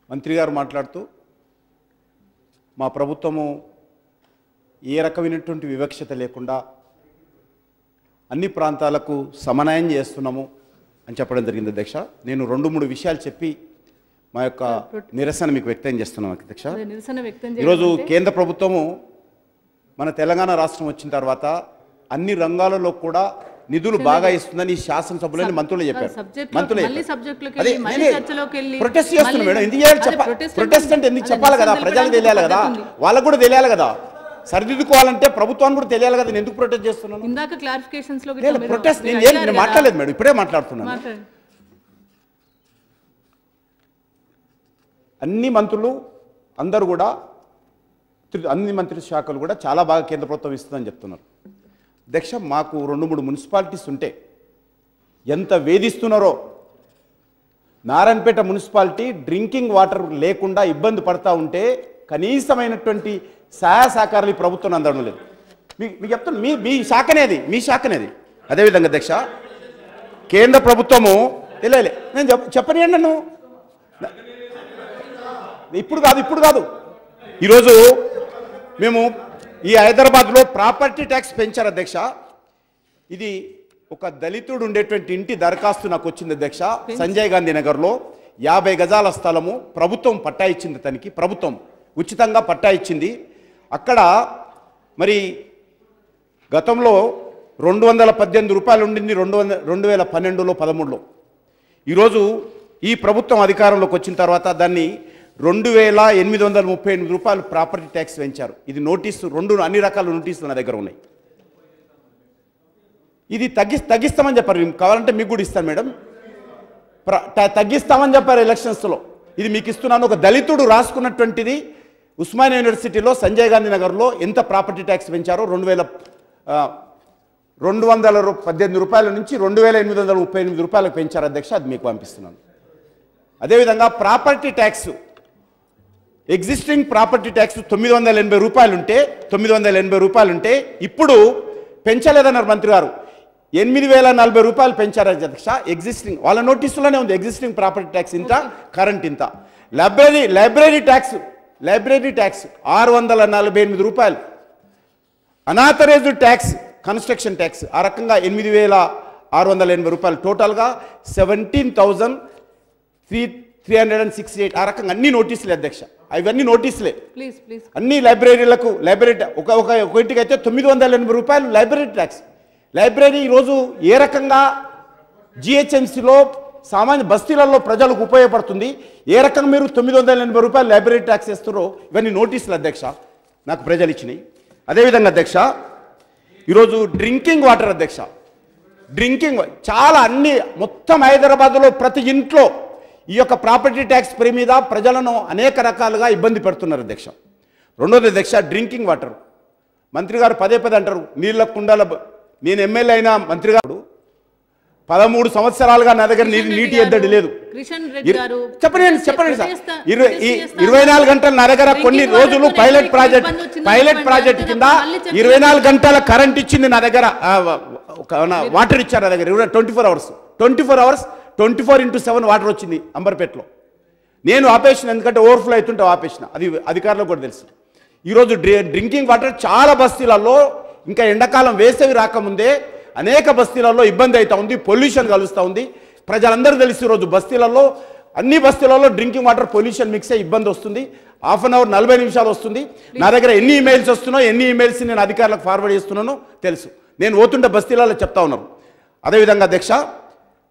మంత్రి గారు మాట్లాడుతూ మా ప్రభుత్వము ఏ రకమైనటువంటి వివక్షత లేకుండా అన్ని ప్రాంతాలకు సమన్వయం చేస్తున్నాము అని చెప్పడం జరిగింది అధ్యక్ష. నేను 2-3 విషయాలు చెప్పి మా యొక్క నిరసన మీకు వ్యక్తం చేస్తున్నాం అధ్యక్ష. ఈరోజు కేంద్ర ప్రభుత్వము మన తెలంగాణ రాష్ట్రం వచ్చిన తర్వాత అన్ని రంగాలలో కూడా నిధులు బాగా ఇస్తుందని శాసనసభలోని మంత్రులు చెప్పారు. ప్రొటెస్ట్ చేస్తున్నాం మేడం. ఎందుకు చేయాలి? ప్రొటెస్ట్ అంటే ఎందుకు చెప్పాలి కదా, ప్రజలకు తెలియాలి కదా, వాళ్ళకు కూడా తెలియాలి కదా, సరిదిద్దుకోవాలంటే ప్రభుత్వానికి కూడా తెలియాలి కదా. నేను ఎందుకు ప్రొటెస్ట్ చేస్తున్నాను? ఇందాక క్లారిఫికేషన్స్ లో ప్రొటెస్ట్ నేను మాట్లాడలేదు మేడం, ఇప్పుడే మాట్లాడుతున్నాను. అన్ని మంత్రులు అందరూ కూడా అన్ని మంత్రి శాఖలు కూడా చాలా బాగా కేంద్ర ప్రభుత్వం ఇస్తుందని చెప్తున్నారు అధ్యక్ష. మాకు 2-3 మున్సిపాలిటీస్ ఉంటే ఎంత వేధిస్తున్నారో. నారాయణపేట మున్సిపాలిటీ డ్రింకింగ్ వాటర్ లేకుండా ఇబ్బంది పడతా ఉంటే కనీసమైనటువంటి సహాయ సహకారాలు ఈ ప్రభుత్వం అందడం లేదు. మీకు చెప్తాను, మీ శాఖనేది, మీ శాఖనేది. అదేవిధంగా అధ్యక్ష కేంద్ర ప్రభుత్వము తెలియలే, నేను చెప్పనియండి నన్ను. ఇప్పుడు కాదు ఈరోజు మేము ఈ హైదరాబాద్లో ప్రాపర్టీ ట్యాక్స్ పెంచారు అధ్యక్ష. ఇది ఒక దళితుడు ఉండేటువంటి ఇంటి దరఖాస్తు నాకు వచ్చింది అధ్యక్ష. సంజయ్ గాంధీ నగర్లో 50 గజాల స్థలము ప్రభుత్వం పట్టా ఇచ్చింది, తనకి ప్రభుత్వం ఉచితంగా పట్టా ఇచ్చింది. అక్కడ మరి గతంలో 218 రూపాయలు ఉండింది 2012లో 13లో. ఈరోజు ఈ ప్రభుత్వం అధికారంలోకి వచ్చిన తర్వాత దాన్ని 2838 రూపాయలు ప్రాపర్టీ ట్యాక్స్ పెంచారు. ఇది నోటీసు, అన్ని రకాల నోటీసులు నా దగ్గర ఉన్నాయి. ఇది తగ్గిస్తామని చెప్పారు. కావాలంటే మీకు కూడా ఇస్తాను మేడం, తగ్గిస్తామని చెప్పారు ఎలక్షన్స్లో. ఇది మీకు ఇస్తున్నాను. ఒక దళితుడు రాసుకున్నటువంటిది ఉస్మానియా యూనివర్సిటీలో సంజయ్ గాంధీ నగర్లో ఎంత ప్రాపర్టీ ట్యాక్స్ పెంచారో 218 రూపాయల నుంచి 2838 రూపాయలకు పెంచారు అధ్యక్ష. అది మీకు పంపిస్తున్నాను. అదేవిధంగా property tax, existing property tax 980 రూపాయలు ఉంటే ఇప్పుడు పెంచలేదన్నారు మంత్రి గారు. 8040 రూపాయలు పెంచారు అధ్యక్ష. ఎగ్జిస్టింగ్ వాళ్ళ నోటీసులోనే ఉంది. ఎగ్జిస్టింగ్ ప్రాపర్టీ ట్యాక్స్ ఇంత, కరెంట్ ఇంత. లైబ్రరీ ట్యాక్స్ 648 రూపాయలు. అనాథరైజ్డ్ ట్యాక్స్, కన్స్ట్రక్షన్ ట్యాక్స్ ఆ రకంగా 8680 రూపాయలు. టోటల్గా 17,368. ఆ రకంగా అన్ని నోటీసులే అధ్యక్ష. అవన్నీ నోటీసులే. అన్ని లైబ్రరీలకు ఒకటికి అయితే 980 రూపాయలు లైబ్రరీ ట్యాక్స్. లైబ్రరీ ఈరోజు ఏ రకంగా జిహెచ్ఎంసీలో సామాన్య బస్తీలలో ప్రజలకు ఉపయోగపడుతుంది, ఏ రకంగా మీరు 980 రూపాయలు లైబ్రరీ ట్యాక్స్ వేస్తారో ఇవన్నీ నోటీసులు అధ్యక్ష, నాకు ప్రజలు ఇచ్చినాయి. అదేవిధంగా అధ్యక్ష ఈరోజు డ్రింకింగ్ వాటర్ అధ్యక్ష, చాలా అన్ని మొత్తం హైదరాబాద్లో ప్రతి ఇంట్లో ఈ యొక్క ప్రాపర్టీ ట్యాక్స్ ఫ్రీ మీద ప్రజలను అనేక రకాలుగా ఇబ్బంది పెడుతున్నారు అధ్యక్ష. రెండోది అధ్యక్ష డ్రింకింగ్ వాటర్. మంత్రి గారు పదే అంటారు నీళ్ళ కుండాల. నేను ఎమ్మెల్యే అయినా మంత్రి గారు 13 సంవత్సరాలుగా నా దగ్గర నీటి ఎద్దడి లేదు. చెప్పండి సార్. 24 గంటలు నా దగ్గర కొన్ని రోజులు పైలట్ ప్రాజెక్ట్ కింద 24 గంటల కరెంట్ ఇచ్చింది నా దగ్గర. వాటర్ ఇచ్చారు నా దగ్గర 24 అవర్స్ 24x7 వాటర్ వచ్చింది అంబర్పేటలో. నేను ఆపేసిన, ఎందుకంటే ఓవర్ఫ్లో అవుతుంటే ఆపేసిన. అది అధికారులకు కూడా తెలుసు. ఈరోజు డ్రింకింగ్ వాటర్ చాలా బస్తీలలో, ఇంకా ఎండాకాలం వేసవి రాకముందే అనేక బస్తీలలో ఇబ్బంది అవుతా ఉంది, పొల్యూషన్ కలుస్తూ ఉంది. ప్రజలందరూ తెలిసి ఈరోజు బస్తీలలో, అన్ని బస్తీలలో డ్రింకింగ్ వాటర్ పొల్యూషన్ మిక్స్ అయ్యి ఇబ్బంది వస్తుంది. హాఫ్ అన్ అవర్ 40 నిమిషాలు వస్తుంది. నా దగ్గర ఎన్ని ఈమెయిల్స్ వస్తున్నాయో, ఎన్ని ఈమెయిల్స్ నేను అధికారులకు ఫార్వర్డ్ చేస్తున్నానో తెలుసు. నేను పోతుంటే బస్తీలలో చెప్తా ఉన్నారు. అదేవిధంగా అధ్యక్ష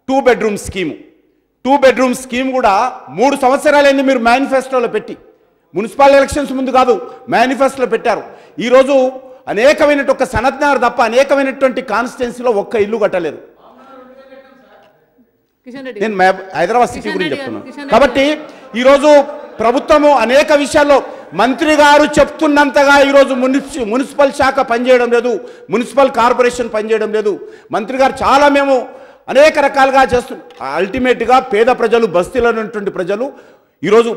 2 బెడ్రూమ్ స్కీమ్ కూడా 3 సంవత్సరాలైంది మీరు మేనిఫెస్టోలో పెట్టి. మున్సిపల్ ఎలక్షన్స్ ముందు కాదు, మేనిఫెస్టోలో పెట్టారు. ఈరోజు అనేకమైనటువంటి ఒక సనత్నగర్ తప్ప అనేకమైనటువంటి కాన్స్టిట్యున్సీలో ఒక్క ఇల్లు కట్టలేదు. నేను హైదరాబాద్ సిటీ గురించి చెప్తున్నాను. కాబట్టి ఈరోజు ప్రభుత్వము అనేక విషయాల్లో మంత్రి గారు చెప్తున్నంతగా ఈరోజు మున్సిపల్ శాఖ పనిచేయడం లేదు, మున్సిపల్ కార్పొరేషన్ పనిచేయడం లేదు. మంత్రి గారు చాలా మేము అనేక రకాలుగా చేస్తున్నాం. అల్టిమేట్గా పేద ప్రజలు, బస్తీలో ఉన్నటువంటి ప్రజలు ఈరోజు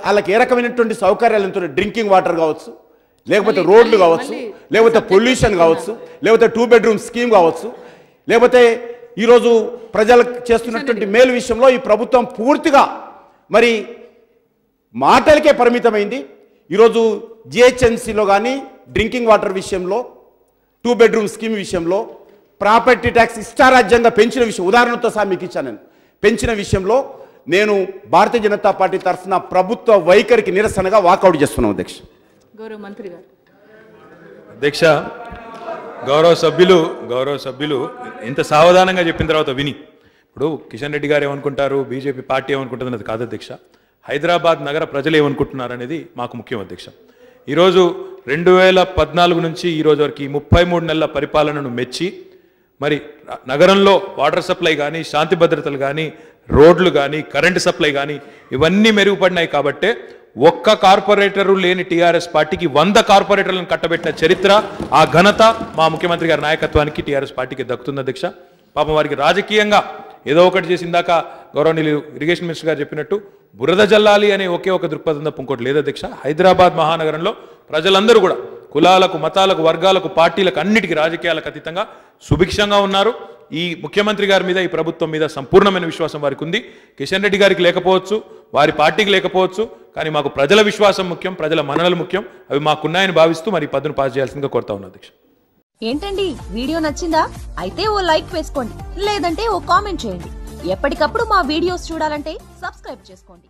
వాళ్ళకి ఏ రకమైనటువంటి సౌకర్యాలు ఎంతో, డ్రింకింగ్ వాటర్ కావచ్చు, లేకపోతే రోడ్లు కావచ్చు, లేకపోతే పొల్యూషన్ కావచ్చు, లేకపోతే 2 బెడ్రూమ్ స్కీమ్ కావచ్చు, లేకపోతే ఈరోజు ప్రజలకు చేస్తున్నటువంటి మేలు విషయంలో ఈ ప్రభుత్వం పూర్తిగా మరి మాటలకే పరిమితమైంది. ఈరోజు జిహెచ్ఎంసీలో కానీ డ్రింకింగ్ వాటర్ విషయంలో, 2 బెడ్రూమ్ స్కీమ్ విషయంలో, ప్రాపర్టీ ట్యాక్స్ ఇష్టారాజ్యంగా పెంచిన విషయం ఉదాహరణతో సహా మీకు ఇచ్చాను. నేను పెంచిన విషయంలో నేను భారతీయ జనతా పార్టీ తరఫున ప్రభుత్వ వైఖరికి నిరసనగా వాకౌట్ చేస్తున్నాను అధ్యక్ష. గౌరవ మంత్రి గారు. అధ్యక్ష, గౌరవ సభ్యులు ఇంత సావధానంగా చెప్పిన తర్వాత విని, ఇప్పుడు కిషన్ రెడ్డి గారు ఏమనుకుంటారు, బీజేపీ పార్టీ ఏమనుకుంటుంది అన్నది కాదు అధ్యక్ష. హైదరాబాద్ నగర ప్రజలు ఏమనుకుంటున్నారు అనేది మాకు ముఖ్యం అధ్యక్ష. ఈరోజు 2014 నుంచి ఈరోజు వరకు 33 నెలల పరిపాలనను మెచ్చి మరి నగరంలో వాటర్ సప్లై కానీ, శాంతి భద్రతలు కానీ, రోడ్లు కానీ, కరెంటు సప్లై కానీ ఇవన్నీ మెరుగుపడినాయి. కాబట్టే ఒక్క కార్పొరేటరు లేని టీఆర్ఎస్ పార్టీకి 100 కార్పొరేటర్లను కట్టబెట్టిన చరిత్ర, ఆ ఘనత మా ముఖ్యమంత్రి గారి నాయకత్వానికి టీఆర్ఎస్ పార్టీకి దక్కుతుంది అధ్యక్ష. పాపం వారికి రాజకీయంగా ఏదో ఒకటి చేసి ఇందాక గౌరవనీయులు ఇరిగేషన్ మినిస్టర్ గారు చెప్పినట్టు బురద జల్లాలి అనే ఒకే ఒక దృక్పథం తప్ప ఇంకోటి లేదు అధ్యక్ష. హైదరాబాద్ మహానగరంలో ప్రజలందరూ కూడా కులాలకు, మతాలకు, వర్గాలకు, పార్టీలకు అన్నిటికీ రాజకీయాలకు అతీతంగా సుభిక్షంగా ఉన్నారు. ఈ ముఖ్యమంత్రి గారి మీద, ఈ ప్రభుత్వం మీద సంపూర్ణమైన విశ్వాసం వారికి ఉంది. కిషన్ రెడ్డి గారికి లేకపోవచ్చు, వారి పార్టీకి లేకపోవచ్చు, కానీ మాకు ప్రజల విశ్వాసం ముఖ్యం, ప్రజల మన్ననలు ముఖ్యం. అవి మాకున్నాయని భావిస్తూ మరి పద్దును పాస్ చేయాల్సిందిగా కోరుతా ఉన్నా అధ్యక్ష. ఏంటండి, వీడియో నచ్చిందా? అయితే ఓ లైక్ వేసుకోండి, లేదంటే ఓ కామెంట్ చేయండి. ఎప్పటికప్పుడు మా వీడియోస్ చూడాలంటే సబ్స్క్రైబ్ చేసుకోండి.